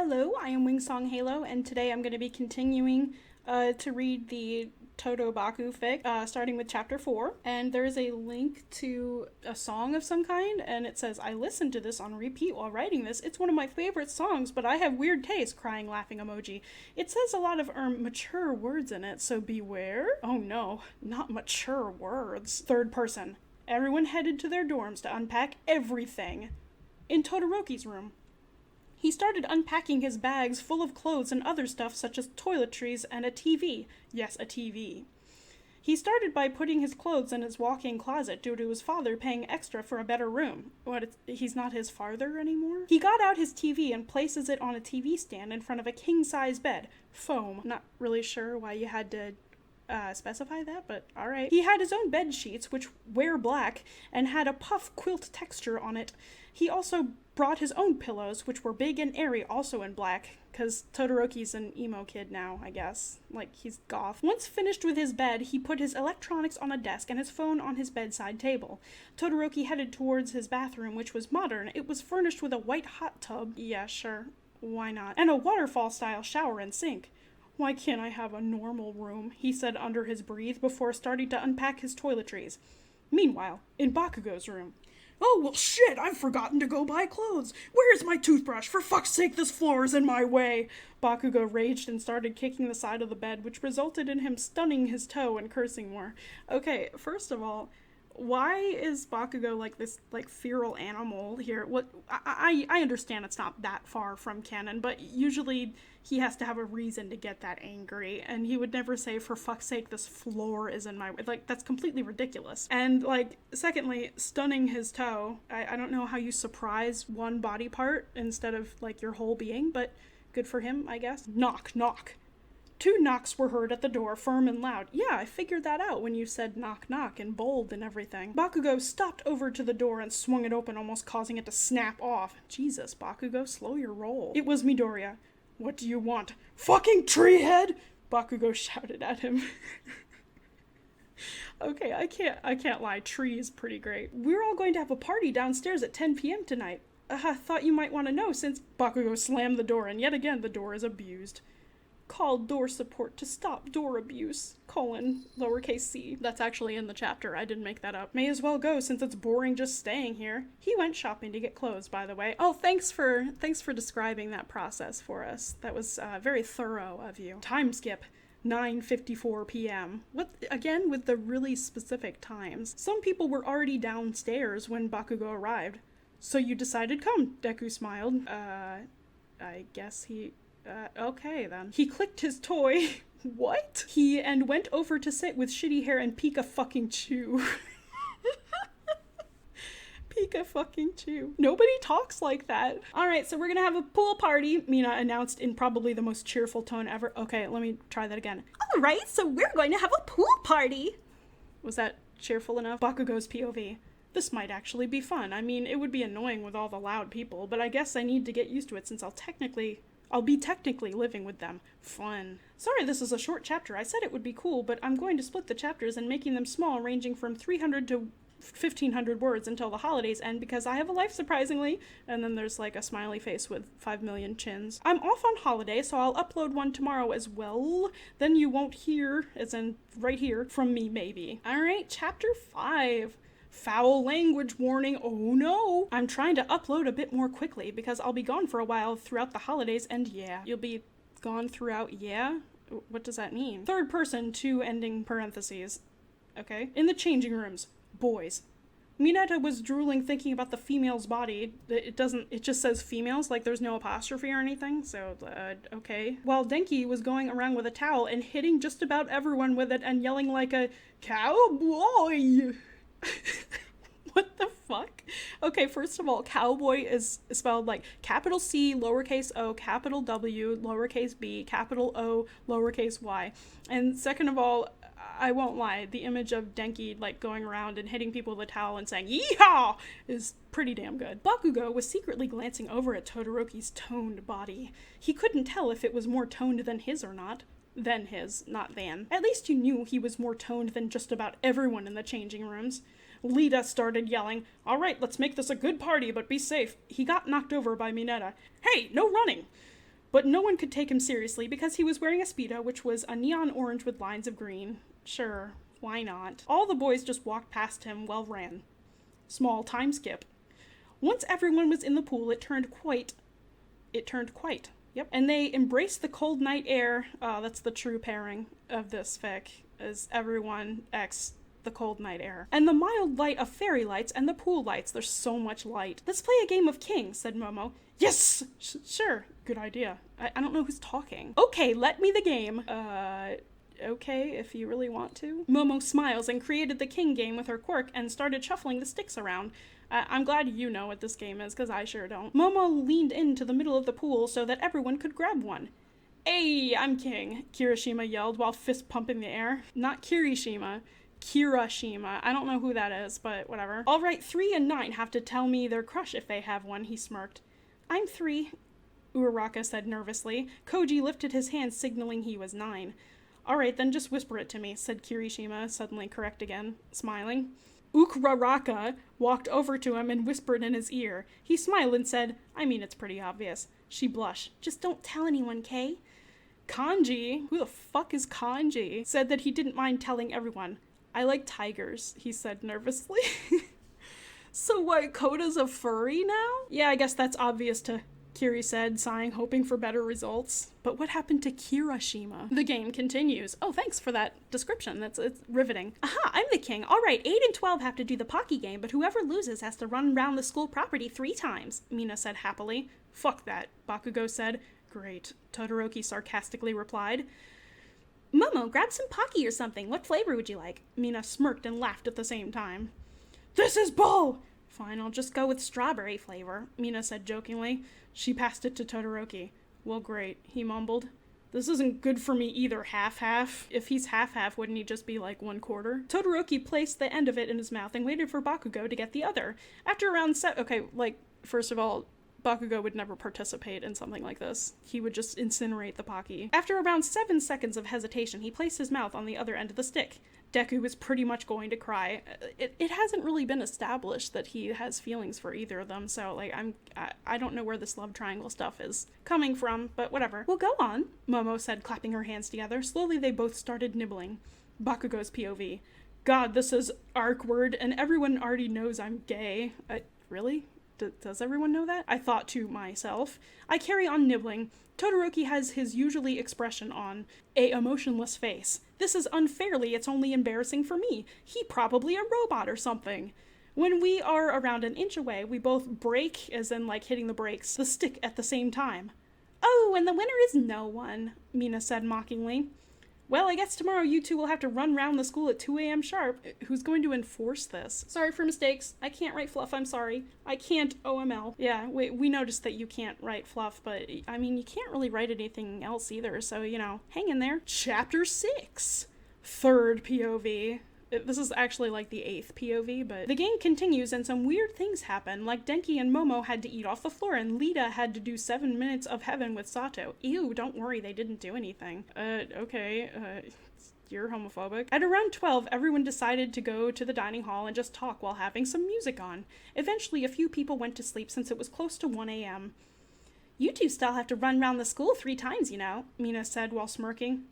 Hello, I am WingSongHalo, and today I'm going to be continuing to read the Todobaku fic, starting with chapter 4. And there is a link to a song of some kind, and it says, I listened to this on repeat while writing this. It's one of my favorite songs, but I have weird taste, crying laughing emoji. It says a lot of mature words in it, so beware. Oh no, not mature words. Third person. Everyone headed to their dorms to unpack everything. In Todoroki's room. He started unpacking his bags full of clothes and other stuff such as toiletries and a TV. Yes, a TV. He started by putting his clothes in his walk-in closet due to his father paying extra for a better room. He's not his father anymore? He got out his TV and places it on a TV stand in front of a king-size bed. Foam. Not really sure why you had to specify that, but alright. He had his own bed sheets, which were black, and had a puff quilt texture on it. He also brought his own pillows, which were big and airy, also in black, because Todoroki's an emo kid now, I guess. Like, he's goth. Once finished with his bed, he put his electronics on a desk and his phone on his bedside table. Todoroki headed towards his bathroom, which was modern. It was furnished with a white hot tub. Yeah, sure. Why not? And a waterfall-style shower and sink. Why can't I have a normal room? He said under his breath before starting to unpack his toiletries. Meanwhile, in Bakugo's room. Oh, well shit, I've forgotten to go buy clothes. Where's my toothbrush? For fuck's sake, this floor is in my way. Bakugo raged and started kicking the side of the bed, which resulted in him stunning his toe and cursing more. Okay, first of all, why is Bakugo like this, feral animal here? I understand it's not that far from canon, but usually he has to have a reason to get that angry, and he would never say, for fuck's sake, this floor is in my way. Like, that's completely ridiculous. And, secondly, stunning his toe. I don't know how you surprise one body part instead of, your whole being, but good for him, I guess. Knock, knock. 2 knocks were heard at the door, firm and loud. Yeah, I figured that out when you said knock knock in bold and everything. Bakugo stopped over to the door and swung it open, almost causing it to snap off. Jesus, Bakugo, slow your roll. It was Midoriya. What do you want? Fucking tree head! Bakugo shouted at him. Okay, I can't lie, tree is pretty great. We're all going to have a party downstairs at 10 p.m. tonight. I thought you might want to know since Bakugo slammed the door, and yet again the door is abused. Call door support to stop door abuse, lowercase c. That's actually in the chapter, I didn't make that up. May as well go since it's boring just staying here. He went shopping to get clothes, by the way. Oh, thanks for describing that process for us. That was very thorough of you. Time skip. 9:54 p.m. What, again, with the really specific times? Some people were already downstairs when Bakugo arrived. So you decided come, Deku smiled. I guess he... okay then. He clicked his toy. What? And went over to sit with shitty hair and Pika fucking Chew. Pika fucking Chew. Nobody talks like that. Alright, so we're gonna have a pool party, Mina announced in probably the most cheerful tone ever. Okay, let me try that again. Alright, so we're going to have a pool party. Was that cheerful enough? Bakugo's POV. This might actually be fun. I mean, it would be annoying with all the loud people, but I guess I need to get used to it since I'll be technically living with them. Fun. Sorry this is a short chapter. I said it would be cool, but I'm going to split the chapters and making them small, ranging from 300 to 1,500 words until the holidays end because I have a life, surprisingly. And then there's a smiley face with 5 million chins. I'm off on holiday, so I'll upload one tomorrow as well. Then you won't hear, as in right here, from me maybe. Alright, chapter 5. Foul language warning, oh no! I'm trying to upload a bit more quickly because I'll be gone for a while throughout the holidays and yeah. You'll be gone throughout, yeah? What does that mean? Third person, 2 ending parentheses. Okay. In the changing rooms, boys. Mineta was drooling thinking about the female's body. It just says females, there's no apostrophe or anything, so, okay. While Denki was going around with a towel and hitting just about everyone with it and yelling like a cowboy! What the fuck? Okay, first of all, cowboy is spelled capital C, lowercase o, capital W, lowercase b, capital O, lowercase y. And second of all, I won't lie, the image of Denki going around and hitting people with a towel and saying yeehaw is pretty damn good. Bakugo was secretly glancing over at Todoroki's toned body. He couldn't tell if it was more toned than his or not. Than his, not than. At least you knew he was more toned than just about everyone in the changing rooms. Lita started yelling, alright, let's make this a good party, but be safe. He got knocked over by Mineta. Hey, no running! But no one could take him seriously because he was wearing a Speedo, which was a neon orange with lines of green. Sure, why not? All the boys just walked past him, well ran. Small time skip. Once everyone was in the pool, it turned quite. Yep. And they embraced the cold night air. That's the true pairing of this fic, is everyone X the cold night air. And the mild light of fairy lights and the pool lights. There's so much light. Let's play a game of King, said Momo. Yes! Sure. Good idea. I don't know who's talking. Okay, let me the game. Okay, if you really want to. Momo smiles and created the King game with her quirk and started shuffling the sticks around. I'm glad you know what this game is, because I sure don't. Momo leaned into the middle of the pool so that everyone could grab one. Hey, I'm King, Kirishima yelled while fist pumping the air. Not Kirishima. Kirashima. I don't know who that is, but whatever. All right, 3 and 9 have to tell me their crush if they have one, he smirked. I'm 3, Uraraka said nervously. Koji lifted his hand, signaling he was 9. All right, then just whisper it to me, said Kirishima, suddenly correct again, smiling. Uraraka walked over to him and whispered in his ear. He smiled and said, I mean, it's pretty obvious. She blushed. Just don't tell anyone, Kay? Kanji, who the fuck is Kanji, said that he didn't mind telling everyone. I like tigers, he said nervously. So what, Koda's a furry now? Yeah, I guess that's obvious to Kiri said, sighing, hoping for better results. But what happened to Kirishima? The game continues. Oh, thanks for that description. It's riveting. Aha, I'm the king. All right, 8 and 12 have to do the Pocky game, but whoever loses has to run around the school property 3 times, Mina said happily. Fuck that, Bakugo said. Great, Todoroki sarcastically replied. Momo, grab some Pocky or something. What flavor would you like? Mina smirked and laughed at the same time. This is bull! Fine, I'll just go with strawberry flavor, Mina said jokingly. She passed it to Todoroki. Well, great, he mumbled. This isn't good for me either, half-half. If he's half-half, wouldn't he just be like 1/4? Todoroki placed the end of it in his mouth and waited for Bakugo to get the other. After around first of all, Bakugo would never participate in something like this. He would just incinerate the Pocky. After around 7 seconds of hesitation, he placed his mouth on the other end of the stick. Deku was pretty much going to cry. It hasn't really been established that he has feelings for either of them, so I don't know where this love triangle stuff is coming from, but whatever. Well, go on, Momo said, clapping her hands together. Slowly they both started nibbling. Bakugo's POV. God, this is arc-word, and everyone already knows I'm gay. Really? Does everyone know that? I thought to myself. I carry on nibbling. Todoroki has his usually expression on a emotionless face. This is unfairly, it's only embarrassing for me. He probably a robot or something. When we are around an inch away, we both break, as in like hitting the brakes, the stick at the same time. Oh, and the winner is no one, Mina said mockingly. Well, I guess tomorrow you two will have to run round the school at 2 a.m. sharp. Who's going to enforce this? Sorry for mistakes. I can't write fluff, I'm sorry. I can't OML. Yeah, we noticed that you can't write fluff, but I mean, you can't really write anything else either, so, hang in there. Chapter 6. Third POV. This is actually like the 8th POV, but the game continues and some weird things happen, like Denki and Momo had to eat off the floor and Lita had to do 7 minutes of heaven with Sato. Ew, don't worry, they didn't do anything. Okay, you're homophobic. At around 12, everyone decided to go to the dining hall and just talk while having some music on. Eventually, a few people went to sleep since it was close to 1 a.m. You two still have to run round the school 3 times, Mina said while smirking.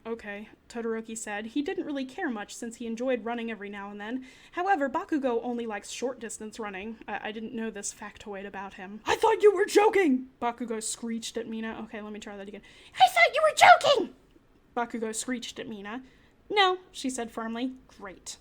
Okay, Todoroki said. He didn't really care much since he enjoyed running every now and then. However, Bakugo only likes short-distance running. I didn't know this factoid about him. I thought you were joking! Bakugo screeched at Mina. Okay, let me try that again. I thought you were joking! Bakugo screeched at Mina. No, she said firmly. Great.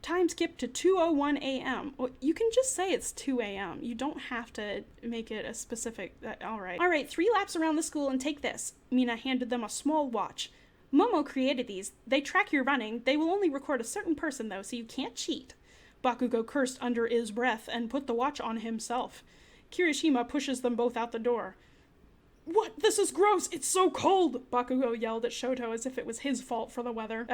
Time skip to 2:01 a.m. Well, you can just say it's 2 a.m. You don't have to make it a specific... All right, 3 laps around the school and take this. Mina handed them a small watch. Momo created these. They track your running. They will only record a certain person, though, so you can't cheat. Bakugo cursed under his breath and put the watch on himself. Kirishima pushes them both out the door. What? This is gross! It's so cold! Bakugo yelled at Shoto as if it was his fault for the weather.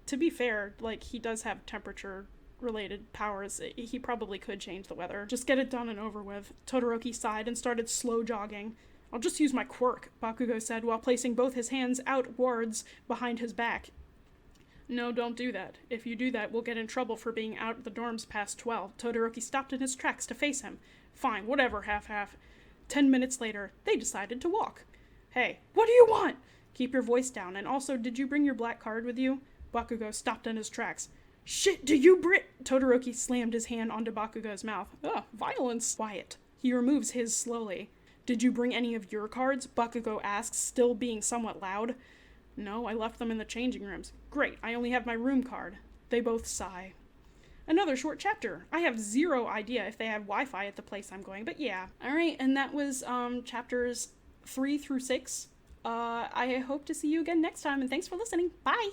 To be fair, he does have temperature-related powers. He probably could change the weather. Just get it done and over with. Todoroki sighed and started slow jogging. I'll just use my quirk, Bakugo said while placing both his hands outwards behind his back. No, don't do that. If you do that, we'll get in trouble for being out at the dorms past 12. Todoroki stopped in his tracks to face him. Fine, whatever, half-half. 10 minutes later, they decided to walk. Hey, what do you want? Keep your voice down, and also, did you bring your black card with you? Bakugo stopped in his tracks. Shit, do you Todoroki slammed his hand onto Bakugo's mouth. Ugh, violence. Quiet. He removes his slowly. Did you bring any of your cards? Bakugo asks, still being somewhat loud. No, I left them in the changing rooms. Great, I only have my room card. They both sigh. Another short chapter. I have zero idea if they have Wi-Fi at the place I'm going, but yeah. Alright, and that was chapters 3 through 6. I hope to see you again next time, and thanks for listening. Bye!